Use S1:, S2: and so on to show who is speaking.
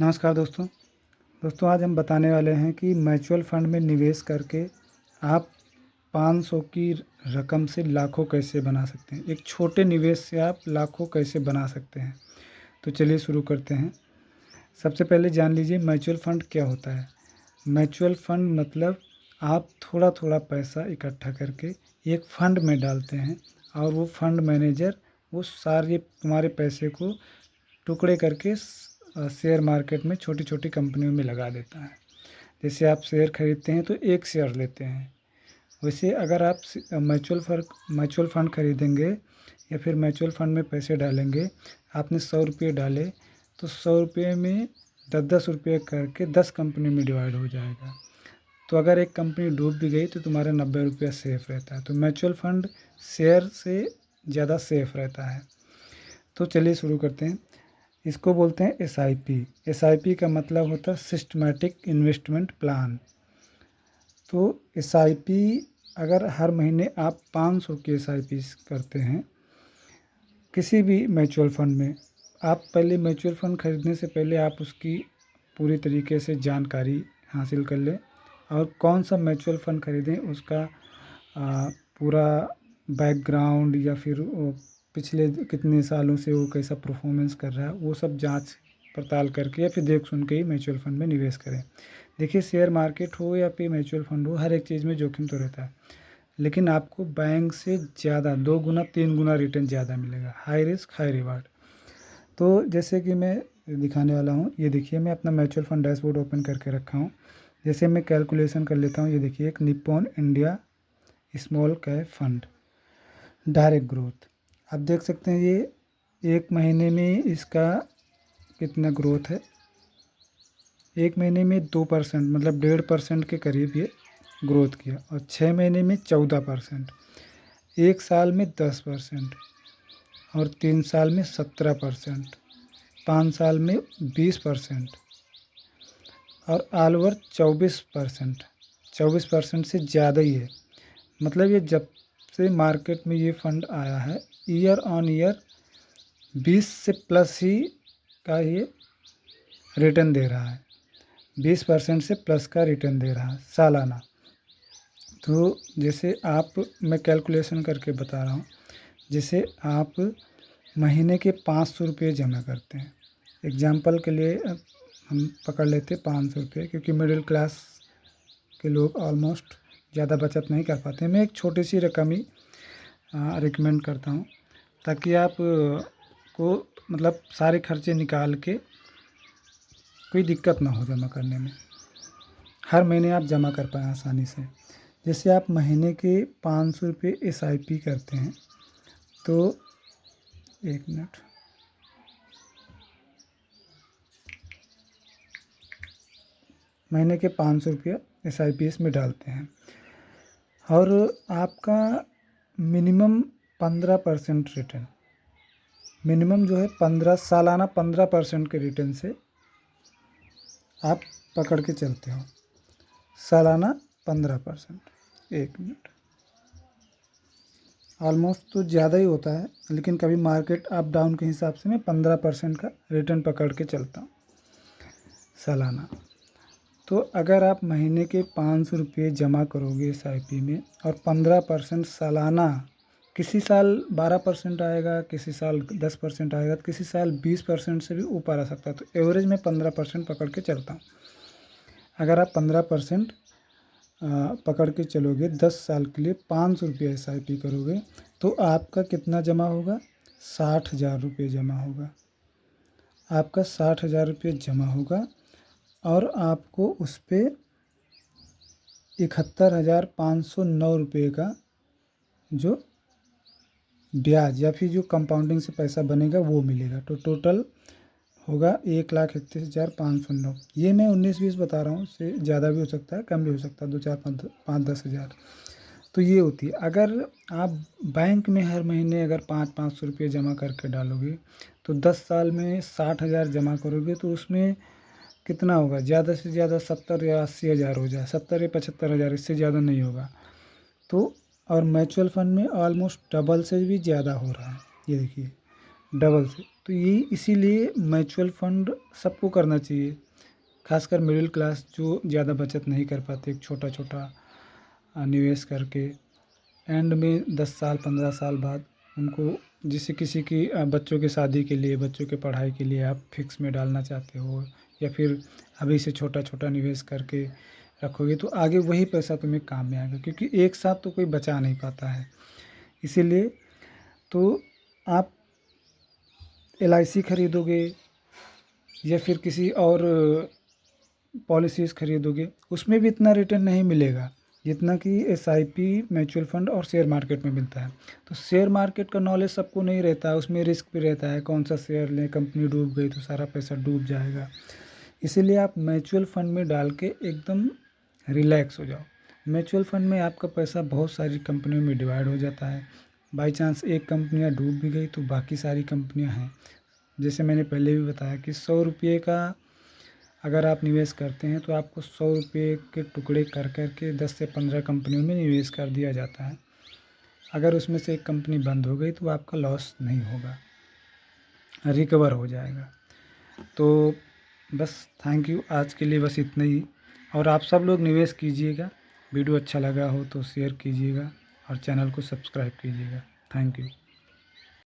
S1: नमस्कार दोस्तों आज हम बताने वाले हैं कि म्यूचुअल फंड में निवेश करके आप 500 की रकम से लाखों कैसे बना सकते हैं। एक छोटे निवेश से आप लाखों कैसे बना सकते हैं। तो चलिए शुरू करते हैं। सबसे पहले जान लीजिए म्यूचुअल फंड क्या होता है। म्यूचुअल फंड मतलब आप थोड़ा थोड़ा पैसा इकट्ठा करके एक फंड में डालते हैं और वो फंड मैनेजर वो सारे तुम्हारे पैसे को टुकड़े करके शेयर मार्केट में छोटी छोटी कंपनियों में लगा देता है। जैसे आप शेयर खरीदते हैं तो एक शेयर लेते हैं, वैसे अगर आप म्यूचुअल फंड खरीदेंगे या फिर म्यूचुअल फंड में पैसे डालेंगे, आपने 100 रुपये डाले तो 100 रुपये में 10-10 रुपये करके 10 कंपनी में डिवाइड हो जाएगा। तो अगर एक कंपनी डूब भी गई तो तुम्हारा 90 रुपया सेफ़ रहता है। तो म्यूचुअल फंड शेयर से ज़्यादा सेफ़ रहता है। तो चलिए शुरू करते हैं। इसको बोलते हैं एसआईपी। एसआईपी का मतलब होता है सिस्टमैटिक इन्वेस्टमेंट प्लान। तो एसआईपी अगर हर महीने आप 500 की एसआईपी करते हैं किसी भी म्यूचुअल फंड में, आप पहले म्यूचुअल फंड खरीदने से पहले आप उसकी पूरी तरीके से जानकारी हासिल कर लें और कौन सा म्यूचुअल फंड खरीदें उसका पूरा बैकग्राउंड या फिर वो पिछले कितने सालों से वो कैसा परफॉर्मेंस कर रहा है वो सब जांच पड़ताल करके या फिर देख सुन के ही म्यूचुअल फंड में निवेश करें। देखिए शेयर मार्केट हो या फिर म्यूचुअल फंड हो, हर एक चीज़ में जोखिम तो रहता है, लेकिन आपको बैंक से ज़्यादा 2 गुना 3 गुना रिटर्न ज़्यादा मिलेगा। High risk high reward. तो जैसे कि मैं दिखाने वाला हूँ, ये देखिए मैं अपना म्यूचुअल फंड डैशबोर्ड ओपन करके रखा हूँ। जैसे मैं कैलकुलेशन कर लेता हूँ, ये देखिए एक Nippon India small cap fund direct growth, आप देख सकते हैं ये एक महीने में इसका कितना ग्रोथ है। एक महीने में 2% मतलब 1.5% के करीब ये ग्रोथ किया, और 6 महीने में 14%, एक साल में 10%, और 3 साल में 17%, 5 साल में 20%, और ऑल ओवर 24%। 24% से ज़्यादा ही है। मतलब ये जब से मार्केट में ये फंड आया है ईयर ऑन ईयर 20 से प्लस ही का ये रिटर्न दे रहा है। 20% से प्लस का रिटर्न दे रहा है सालाना। तो जैसे आप, मैं कैलकुलेशन करके बता रहा हूँ, जैसे आप महीने के 500 रुपये जमा करते हैं, एग्जाम्पल के लिए हम पकड़ लेते 500 रुपये, क्योंकि मिडिल क्लास के लोग ऑलमोस्ट ज़्यादा बचत नहीं कर पाते। मैं एक छोटी सी रकम ही रिकमेंड करता हूँ ताकि आप को मतलब सारे खर्चे निकाल के कोई दिक्कत ना हो जमा करने में, हर महीने आप जमा कर पाएँ आसानी से। जैसे आप महीने के 500 रुपये एसआईपी करते हैं तो एक मिनट, महीने के 500 रुपये एसआईपी इसमें डालते हैं और आपका मिनिमम 15% रिटर्न, मिनिमम जो है 15 सालाना 15% के रिटर्न से आप पकड़ के चलते हो, सालाना 15%। एक मिनट, ऑलमोस्ट तो ज़्यादा ही होता है, लेकिन कभी मार्केट अप डाउन के हिसाब से मैं 15% का रिटर्न पकड़ के चलता हूँ सालाना। तो अगर आप महीने के 500 रुपये जमा करोगे एसआईपी में और 15% सालाना, किसी साल 12% आएगा, किसी साल 10% आएगा, तो किसी साल 20% से भी ऊपर आ सकता है। तो एवरेज में 15% पकड़ के चलता हूँ। अगर आप 15% पकड़ के चलोगे 10 साल के लिए 500 रुपये एसआईपी करोगे तो आपका कितना जमा होगा, 60,000 रुपये जमा होगा। आपका 60,000 रुपये जमा होगा और आपको उस पर 71,509 रुपये का जो ब्याज या फिर जो कंपाउंडिंग से पैसा बनेगा वो मिलेगा। तो टोटल होगा 1,31,509। ये मैं 19-20 बता रहा हूँ, इससे ज़्यादा भी हो सकता है, कम भी हो सकता है, 2-4-5-10 हज़ार। तो ये होती है। अगर आप बैंक में हर महीने अगर 500 रुपये जमा करके डालोगे तो 10 साल में 60,000 जमा करोगे तो उसमें कितना होगा, ज़्यादा से ज़्यादा 70 या 80 हज़ार हो जाए, 70 या 75 हज़ार, इससे ज़्यादा नहीं होगा। तो और म्यूचुअल फंड में ऑलमोस्ट डबल से भी ज़्यादा हो रहा है। ये देखिए डबल से। तो ये इसीलिए म्यूचुअल फंड सबको करना चाहिए, खासकर मिडिल क्लास जो ज़्यादा बचत नहीं कर पाते, एक छोटा छोटा निवेश करके एंड में 10 साल 15 साल बाद उनको, जैसे किसी की बच्चों की शादी के लिए, बच्चों के पढ़ाई के लिए आप फिक्स में डालना चाहते हो, या फिर अभी से छोटा छोटा निवेश करके रखोगे तो आगे वही पैसा तुम्हें काम में आएगा, क्योंकि एक साथ तो कोई बचा नहीं पाता है। इसीलिए तो आप LIC खरीदोगे या फिर किसी और पॉलिसीज़ खरीदोगे, उसमें भी इतना रिटर्न नहीं मिलेगा जितना कि SIP, म्यूचुअल फंड और शेयर मार्केट में मिलता है। तो शेयर मार्केट का नॉलेज सबको नहीं रहता है, उसमें रिस्क भी रहता है, कौन सा शेयर लें, कंपनी डूब गई तो सारा पैसा डूब जाएगा। इसीलिए आप म्यूचुअल फंड में डाल के एकदम रिलैक्स हो जाओ। म्यूचुअल फंड में आपका पैसा बहुत सारी कंपनियों में डिवाइड हो जाता है। बाई चांस एक कंपनियाँ डूब भी गई तो बाकी सारी कंपनियाँ हैं। जैसे मैंने पहले भी बताया कि 100 रुपये का अगर आप निवेश करते हैं तो आपको 100 रुपये के टुकड़े कर कर के 10 से 15 कंपनियों में निवेश कर दिया जाता है। अगर उसमें से एक कंपनी बंद हो गई तो आपका लॉस नहीं होगा, रिकवर हो जाएगा। तो बस थैंक यू, आज के लिए बस इतना ही। और आप सब लोग निवेश कीजिएगा, वीडियो अच्छा लगा हो तो शेयर कीजिएगा और चैनल को सब्सक्राइब कीजिएगा। Thank you.